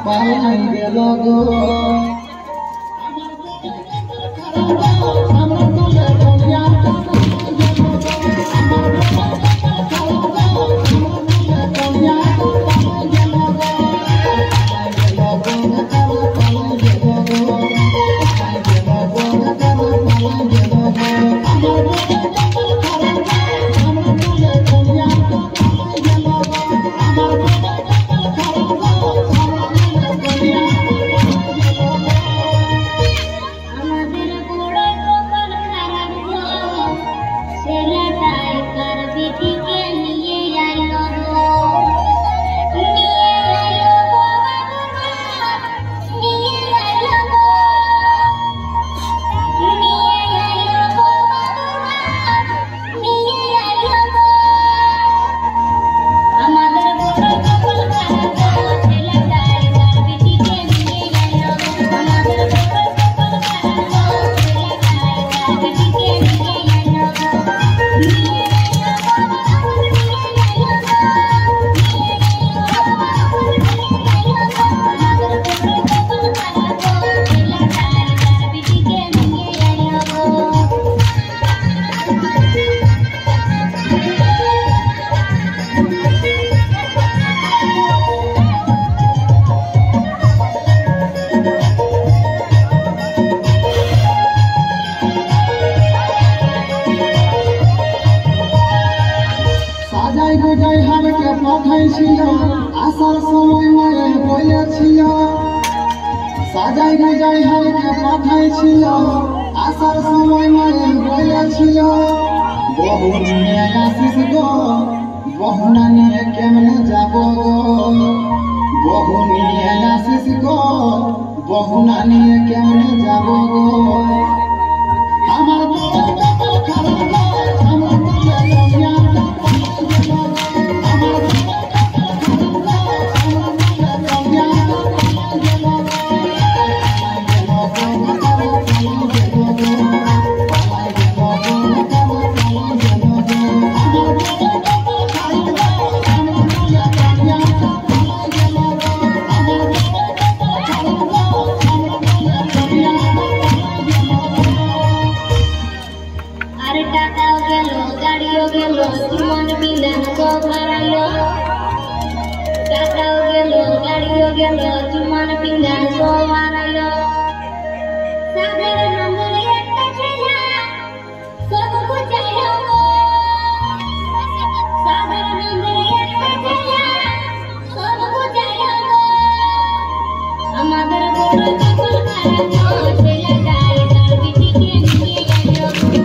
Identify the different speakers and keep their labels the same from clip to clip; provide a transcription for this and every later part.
Speaker 1: পালাই গেল গো আসার সময় মায়ে বলেছিল সাজাই গুজাই হালকে পাঠাইছিল আসার সময় মায়ে বলেছিল বহু নিয়ে আসিস গো বহুনা নিয়ে কেমনে যাব গো বহু নিয়ে আসিস গো বহুনা নিয়ে কেমনে যাব গো আমার চুমান পিঙ্গান সোয়ারালো সাদের নন্দরে একটা ছেলা সব বুঝাইলো সাদের নন্দরে একটা ছেলা সব বুঝাইলো আমাদের বড় সকল খারাপ ছেলে গায়ে তার বিটিকে নিয়ে গেল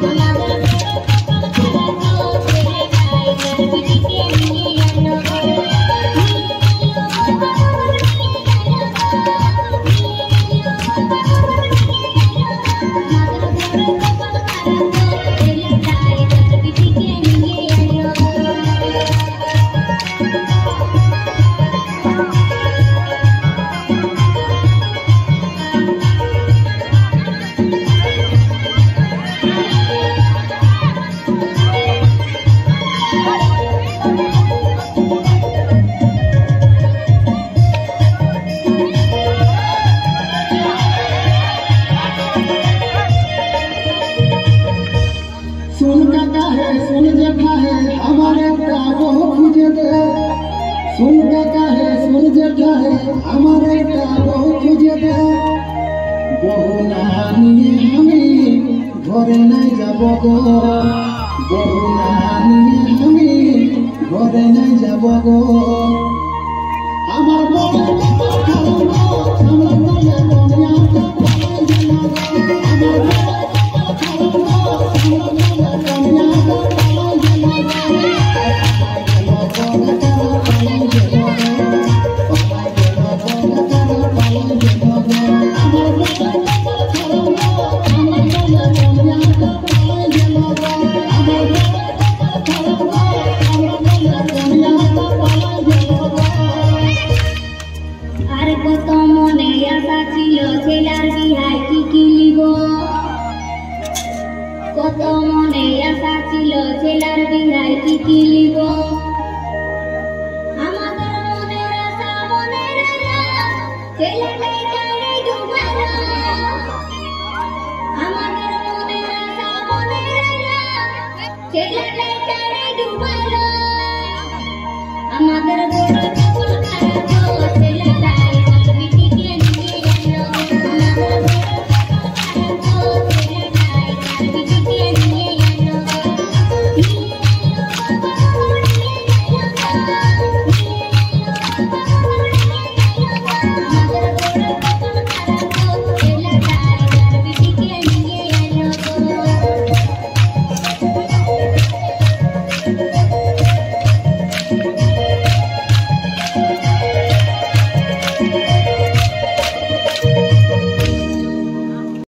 Speaker 1: আমাদের বড় সকল খারাপ ছেলে গায়ে তার বিটিকে নিয়ে গেল सुन जेठा है हमारे काबो खुजे दे सुन काका है सुन जेठा है हमारे काबो खुजे दे बहुना निये हमी घरे नहीं যাব গো बहुना निये हमी घरे नहीं যাব গো আমার বড় কত মনে আশা ছিল ছেলার বিহাই কি লিব আমাদের মনের আশা মনে রইল
Speaker 2: तेला